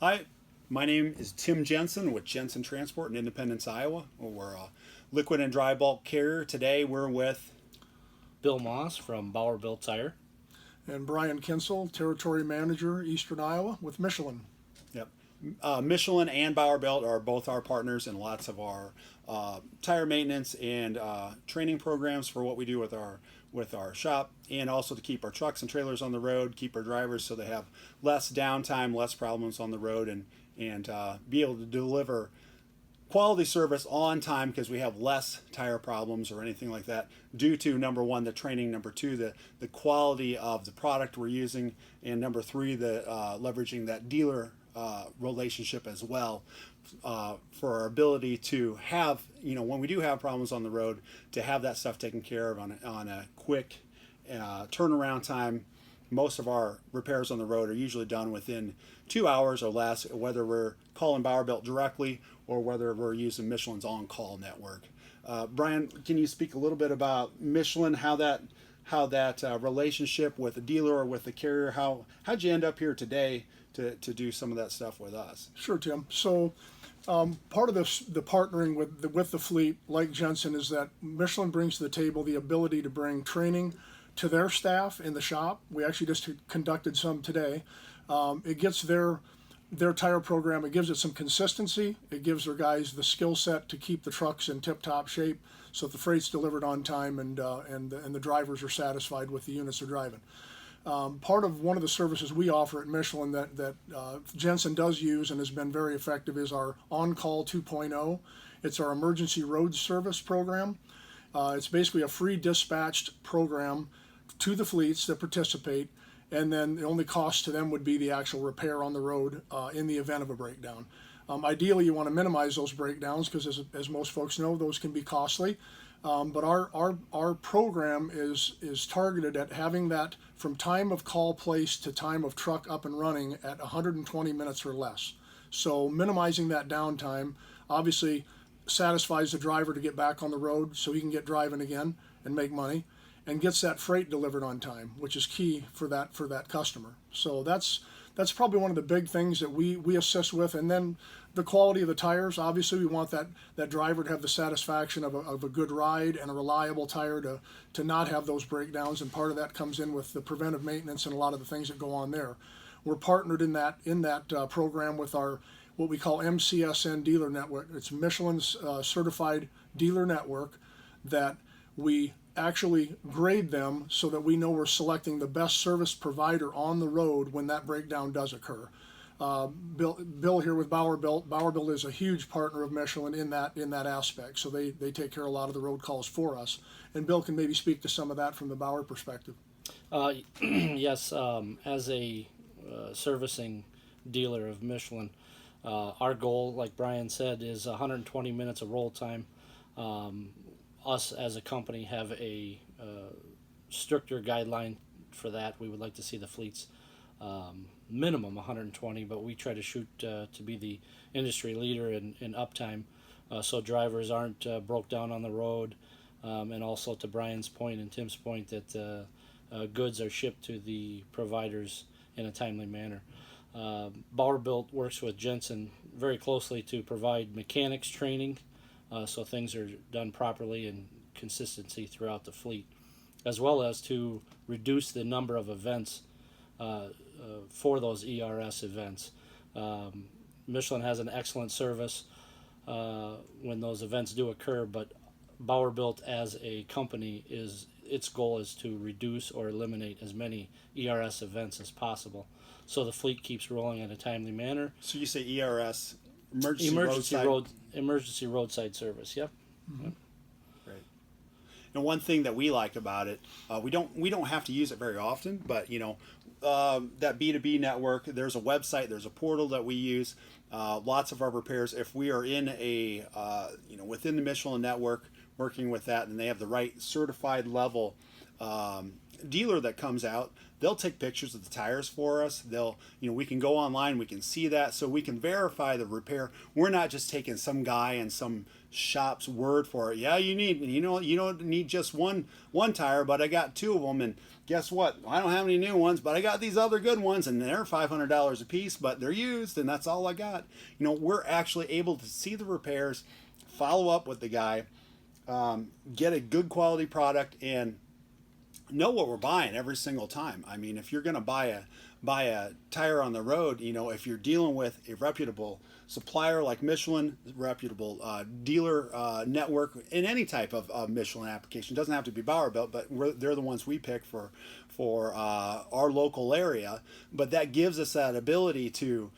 Hi, my name is Tim Jensen with Jensen Transport in Independence, Iowa. We're a liquid and dry bulk carrier. Today we're with, Bill Maas from Bauer Tire. And Brian Kinzle, Territory Manager, Eastern Iowa with Michelin. yep, Michelin and Bauer are both our partners in lots of our tire maintenance and training programs for what we do with our shop, and also to keep our trucks and trailers on the road, keep our drivers so they have less downtime, less problems on the road, and be able to deliver quality service on time because we have less tire problems or anything like that due to number one, the training, number two, the quality of the product we're using, and number three, the leveraging that dealer relationship as well, for our ability to have, when we do have problems on the road, to have that stuff taken care of on a quick turnaround time. Most of our repairs on the road are usually done within 2 hours or less, whether we're calling Bauer directly or whether we're using Michelin's on-call network. Brian, can you speak a little bit about Michelin, how that relationship with the dealer or with the carrier, how'd you end up here today to do some of that stuff with us? Sure, Tim. So part of this, the partnering with the fleet, like Jensen, is that Michelin brings to the table the ability to bring training to their staff in the shop. We actually just conducted some today. It gets their tire program. It gives it some consistency. It gives their guys the skill set to keep the trucks in tip-top shape, so that the freight's delivered on time and the drivers are satisfied with the units they're driving. Part of one of the services we offer at Michelin that Jensen does use and has been very effective is our On-Call 2.0. It's our emergency road service program. It's basically a free dispatched program to the fleets that participate, and then the only cost to them would be the actual repair on the road in the event of a breakdown. Ideally, you want to minimize those breakdowns because, as most folks know, those can be costly. But our program is targeted at having that from time of call placed to time of truck up and running at 120 minutes or less. So minimizing that downtime obviously satisfies the driver to get back on the road so he can get driving again and make money, and gets that freight delivered on time, which is key for that customer. So that's probably one of the big things that we assist with. And then the quality of the tires. Obviously, we want that driver to have the satisfaction of a good ride and a reliable tire to not have those breakdowns. And part of that comes in with the preventive maintenance and a lot of the things that go on there. We're partnered in that program with our what we call MCSN dealer network. It's Michelin's certified dealer network that we actually grade them so that we know we're selecting the best service provider on the road when that breakdown does occur. Bill here with Bauerbuilt. Bauerbuilt is a huge partner of Michelin in that aspect, so they take care of a lot of the road calls for us. And Bill can maybe speak to some of that from the Bauer perspective. Yes, as a servicing dealer of Michelin, our goal, like Brian said, is 120 minutes of roll time. Us as a company have a stricter guideline for that. We would like to see the fleets minimum 120, but we try to shoot to be the industry leader in uptime, so drivers aren't broke down on the road, and also to Brian's point and Tim's point that goods are shipped to the providers in a timely manner. Bauer works with Jensen very closely to provide mechanics training, so things are done properly and consistency throughout the fleet, as well as to reduce the number of events for those ERS events. Michelin has an excellent service when those events do occur, but Bauer as a company its goal is to reduce or eliminate as many ERS events as possible, so the fleet keeps rolling in a timely manner. So you say ERS, emergency roadside service. Yep. Mm-hmm. Yep. Right. And one thing that we like about it, we don't have to use it very often, but that B2B network, there's a website, there's a portal that we use. Lots of our repairs, if we are in a within the Michelin network, working with that, and they have the right certified level dealer that comes out, they'll take pictures of the tires for us. They'll, we can go online, we can see that, so we can verify the repair. We're not just taking some guy in some shop's word for it. Yeah, you don't need just one tire, but I got two of them, and guess what? I don't have any new ones, but I got these other good ones, and they're $500 a piece, but they're used, and that's all I got. We're actually able to see the repairs, follow up with the guy, get a good quality product, and know what we're buying every single time. I mean, if you're going to buy a tire on the road, if you're dealing with a reputable supplier like Michelin, reputable dealer network in any type of Michelin application, it doesn't have to be Bauer built, but they're the ones we pick for our local area. But that gives us that ability to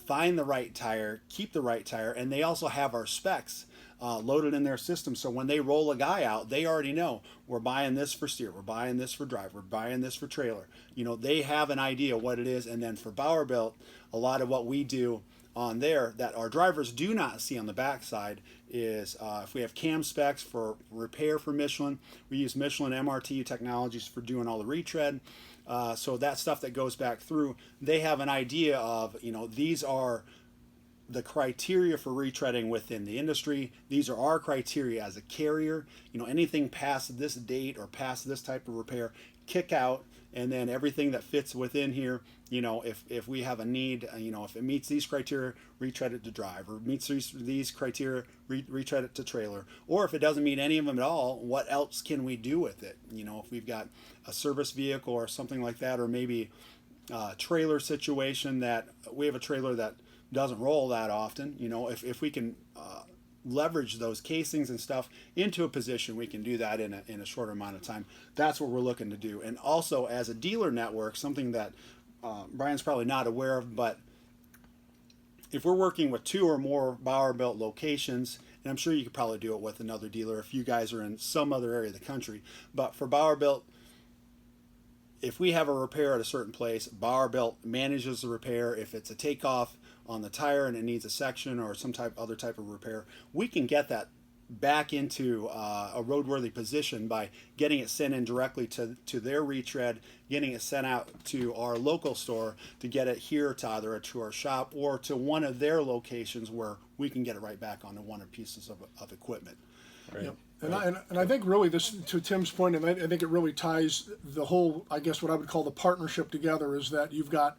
find the right tire, keep the right tire, and they also have our specs loaded in their system. So when they roll a guy out, they already know we're buying this for steer, we're buying this for drive, we're buying this for trailer. They have an idea what it is. And then for Bauer built, a lot of what we do on there that our drivers do not see on the backside is if we have cam specs for repair for Michelin, we use Michelin MRT technologies for doing all the retread. So that stuff that goes back through, they have an idea of, these are the criteria for retreading within the industry. These are our criteria as a carrier. Anything past this date or past this type of repair, kick out, and then everything that fits within here, if we have a need, if it meets these criteria, retread it to drive, or meets these criteria, retread it to trailer. Or if it doesn't meet any of them at all, what else can we do with it? If we've got a service vehicle or something like that, or maybe a trailer situation that we have a trailer that doesn't roll that often, if we can leverage those casings and stuff into a position, we can do that in a shorter amount of time. That's what we're looking to do. And also as a dealer network, something that Brian's probably not aware of, but if we're working with 2 or more Bauer built locations, and I'm sure you could probably do it with another dealer if you guys are in some other area of the country, but for Bauer built, if we have a repair at a certain place, Bauer built manages the repair. If it's a takeoff on the tire and it needs a section or some other type of repair, we can get that back into a roadworthy position by getting it sent in directly to their retread, getting it sent out to our local store to get it here to either to our shop or to one of their locations where we can get it right back onto one of pieces of equipment. Right. Yep. And I think really this, to Tim's point, and I think it really ties the whole, I guess what I would call the partnership together, is that you've got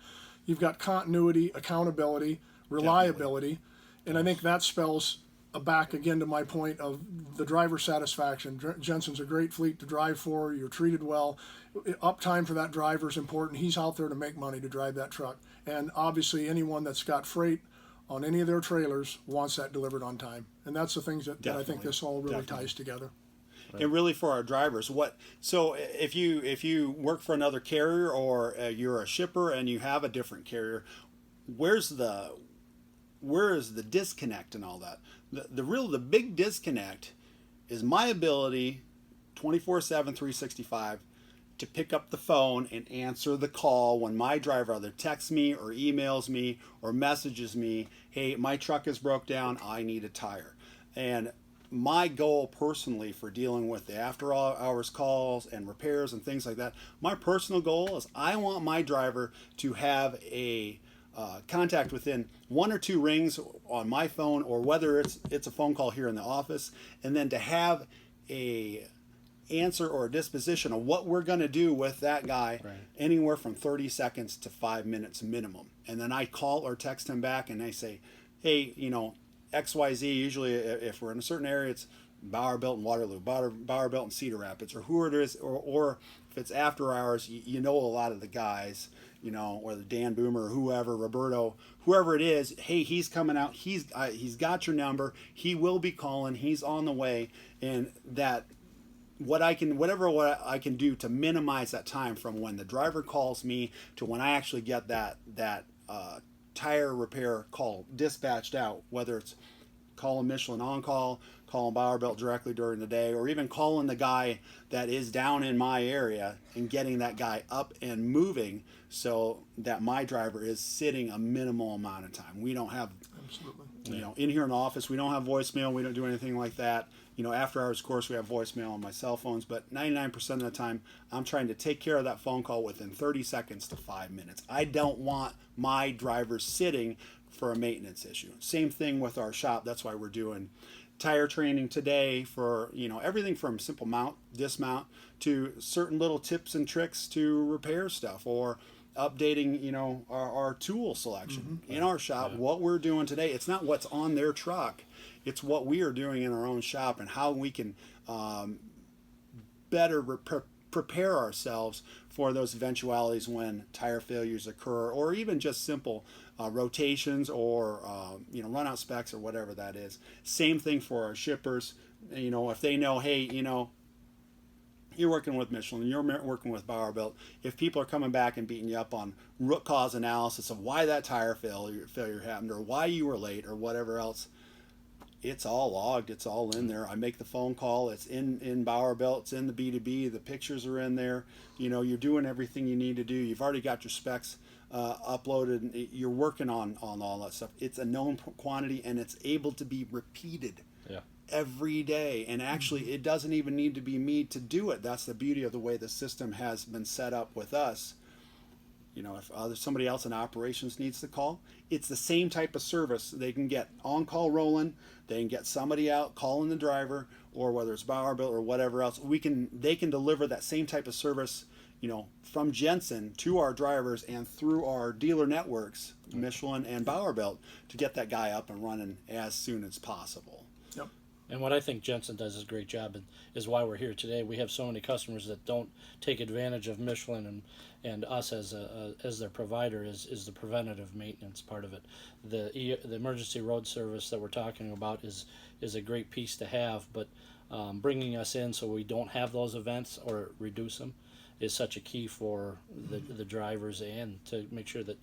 continuity, accountability, reliability, and I think that spells back again to my point of the driver satisfaction. Jensen's a great fleet to drive for. You're treated well. Uptime for that driver is important. He's out there to make money to drive that truck, and obviously anyone that's got freight on any of their trailers wants that delivered on time. And that's the things that I think this all really ties together. Right. And really for our drivers, so if you work for another carrier or you're a shipper and you have a different carrier, where is the disconnect and all that? The big disconnect is my ability 24/7, 365 to pick up the phone and answer the call when my driver either texts me or emails me or messages me, hey, my truck is broke down, I need a tire. And my goal personally for dealing with the after hours calls and repairs and things like that, my personal goal is I want my driver to have a contact within 1 or 2 rings on my phone, or whether it's a phone call here in the office, and then to have a answer or a disposition of what we're going to do with that guy, right, anywhere from 30 seconds to 5 minutes minimum. And then I call or text him back and I say, hey, XYZ, usually if we're in a certain area, it's Bauer built in Waterloo, Bauer built in Cedar Rapids, or who it is, or if it's after hours, a lot of the guys, whether Dan Boomer or whoever, Roberto, whoever it is, hey, he's coming out, he's got your number, he will be calling, he's on the way, and that whatever I can do to minimize that time from when the driver calls me to when I actually get that tire repair call dispatched out, whether it's calling Michelin on call, calling Bauer built directly during the day, or even calling the guy that is down in my area and getting that guy up and moving so that my driver is sitting a minimal amount of time. We don't have, absolutely, You know, in here in the office, we don't have voicemail. We don't do anything like that. You know, after hours, of course, we have voicemail on my cell phones, but 99% of the time, I'm trying to take care of that phone call within 30 seconds to 5 minutes. I don't want my drivers sitting for a maintenance issue. Same thing with our shop. That's why we're doing tire training today for, you know, everything from simple mount, dismount, to certain little tips and tricks to repair stuff, or updating, you know, our tool selection in our shop. What we're doing today, it's not what's on their truck, it's what we are doing in our own shop, and how we can better prepare ourselves for those eventualities when tire failures occur, or even just simple rotations, or you know, run out specs, or whatever that is. Same thing for our shippers. You know, if they know, hey, you know, you're working with Michelin, you're working with Bauer-built, if people are coming back and beating you up on root cause analysis of why that tire failure happened, or why you were late, or whatever else, it's all logged, it's all in there. I make the phone call, it's in Bauer-built, it's in the B2B, the pictures are in there. You know, you're doing everything you need to do. You've already got your specs uploaded. You're working on all that stuff. It's a known quantity, and it's able to be repeated every day. And actually, it doesn't even need to be me to do it. That's the beauty of the way the system has been set up with us. You know, if somebody else in operations needs to call, it's the same type of service. They can get on-call rolling. They can get somebody out calling the driver, or whether it's Bauer-built or whatever else. They can deliver that same type of service, you know, from Jensen to our drivers and through our dealer networks, Michelin and Bauer-built, to get that guy up and running as soon as possible. Yep. And what I think Jensen does is a great job, and is why we're here today. We have so many customers that don't take advantage of Michelin and us as their provider is the preventative maintenance part of it. The emergency road service that we're talking about is a great piece to have, but bringing us in so we don't have those events or reduce them is such a key for the drivers, and to make sure that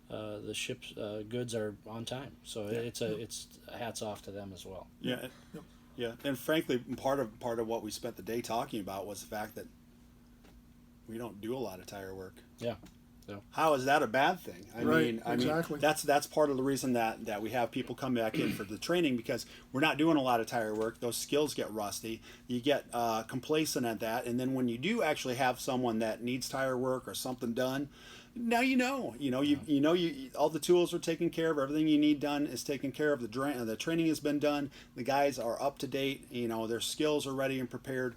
the ship's goods are on time. So it's hats off to them as well. Yeah. Yep. Yeah, and frankly, part of what we spent the day talking about was the fact that we don't do a lot of tire work. Yeah. How is that a bad thing? I mean, exactly. that's part of the reason that we have people come back in for the training, because we're not doing a lot of tire work. Those skills get rusty. You get complacent at that, and then when you do actually have someone that needs tire work or something done, now you know all the tools are taken care of. Everything you need done is taken care of. The training has been done. The guys are up to date. You know, their skills are ready and prepared.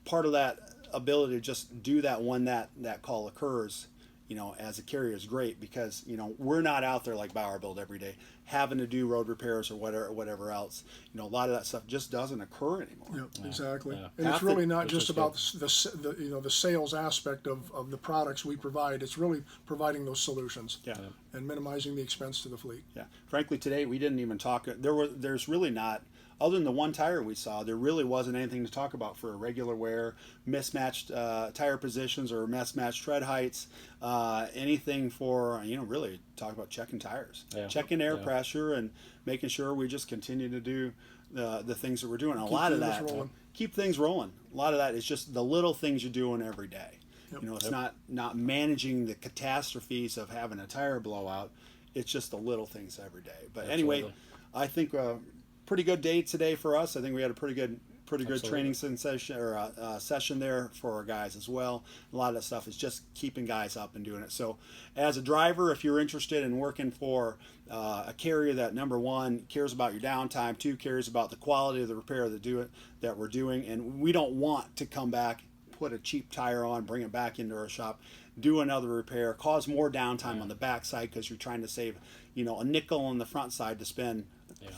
Part of that ability to just do that when that call occurs, you know, as a carrier is great, because, you know, we're not out there like Bauer-built every day having to do road repairs or whatever else. You know, a lot of that stuff just doesn't occur anymore. Yep, exactly. Yeah. And it's really not just about the you know, the sales aspect of the products we provide. It's really providing those solutions. Yeah. And minimizing the expense to the fleet. Yeah. Frankly, today we didn't even talk. There's really not, other than the one tire we saw, there really wasn't anything to talk about for a regular wear, mismatched tire positions or mismatched tread heights, anything for, you know, really talk about checking tires, checking air pressure, and making sure we just continue to do the things that we're doing. And a lot of that, keep things rolling. A lot of that is just the little things you're doing every day. Yep. You know, it's not managing the catastrophes of having a tire blowout. It's just the little things every day. But anyway, I think pretty good day today for us. I think we had a pretty good training session session there for our guys as well. A lot of that stuff is just keeping guys up and doing it. So as a driver, if you're interested in working for a carrier that, number one, cares about your downtime, two, cares about the quality of the repair that we're doing, and we don't want to come back, put a cheap tire on, bring it back into our shop, do another repair, cause more downtime on the back side, because you're trying to save, you know, a nickel on the front side to spend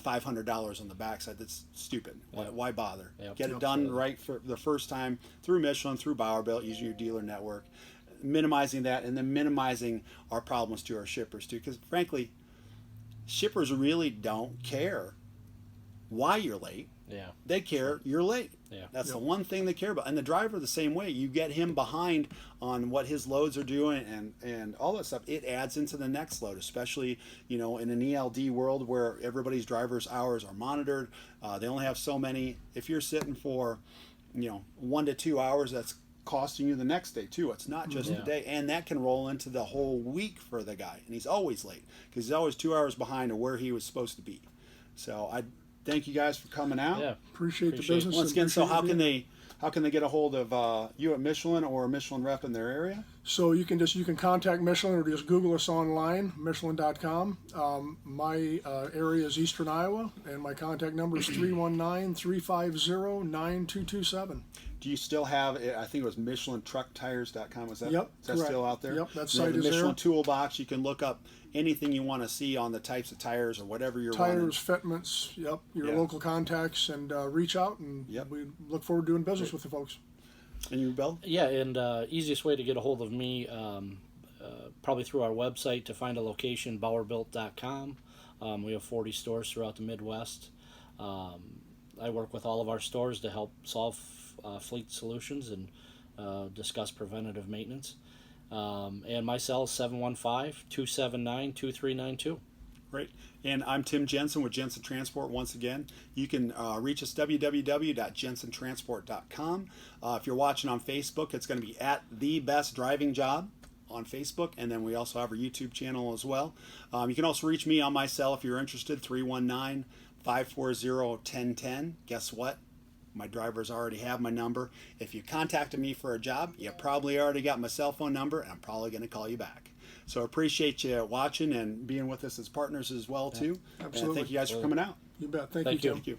$500 on the backside. That's stupid. Why bother? Get it done right for the first time through Michelin, through Bauer-built, using your dealer network, minimizing that, and then minimizing our problems to our shippers too. Because frankly, shippers really don't care why you're late. They care you're late. That's the one thing they care about. And the driver the same way. You get him behind on what his loads are doing and all that stuff. It adds into the next load, especially, you know, in an ELD world where everybody's driver's hours are monitored. They only have so many. If you're sitting for, you know, 1 to 2 hours, that's costing you the next day too. It's not just the day, and that can roll into the whole week for the guy. And he's always late because he's always 2 hours behind of where he was supposed to be. So I thank you guys for coming out. Yeah. Appreciate the Appreciate it. business. Once and again, so appreciate how can they get a hold of you at Michelin or a Michelin rep in their area? So you can contact Michelin or just Google us online, Michelin.com. My area is Eastern Iowa, and my contact number is 319-350-9227. Do you still have? I think it was MichelinTruckTires.com. Is that? Yep, Is that correct. still out there? Yep, that And site then the is there. Michelin Toolbox. You can look up anything you want to see on the types of tires or whatever you're running. Tires, fitments, yep, your Yeah. local contacts, and reach out, and Yep. we look forward to doing business with the folks. And you, Bill? Yeah, and easiest way to get a hold of me, probably through our website to find a location, bauerbuilt.com. We have 40 stores throughout the Midwest. I work with all of our stores to help solve fleet solutions and discuss preventative maintenance. And my cell is 715-279-2392. Great. And I'm Tim Jensen with Jensen Transport. Once again, you can reach us www.jensentransport.com. If you're watching on Facebook, it's going to be at The Best Driving Job on Facebook, and then we also have our YouTube channel as well. You can also reach me on my cell if you're interested, 319-540-1010. Guess what? My drivers already have my number. If you contacted me for a job, you probably already got my cell phone number, and I'm probably going to call you back. So appreciate you watching and being with us as partners as well, too. Absolutely. And thank you guys for coming out. You bet. Thank Thank you, you. Tim. Thank you.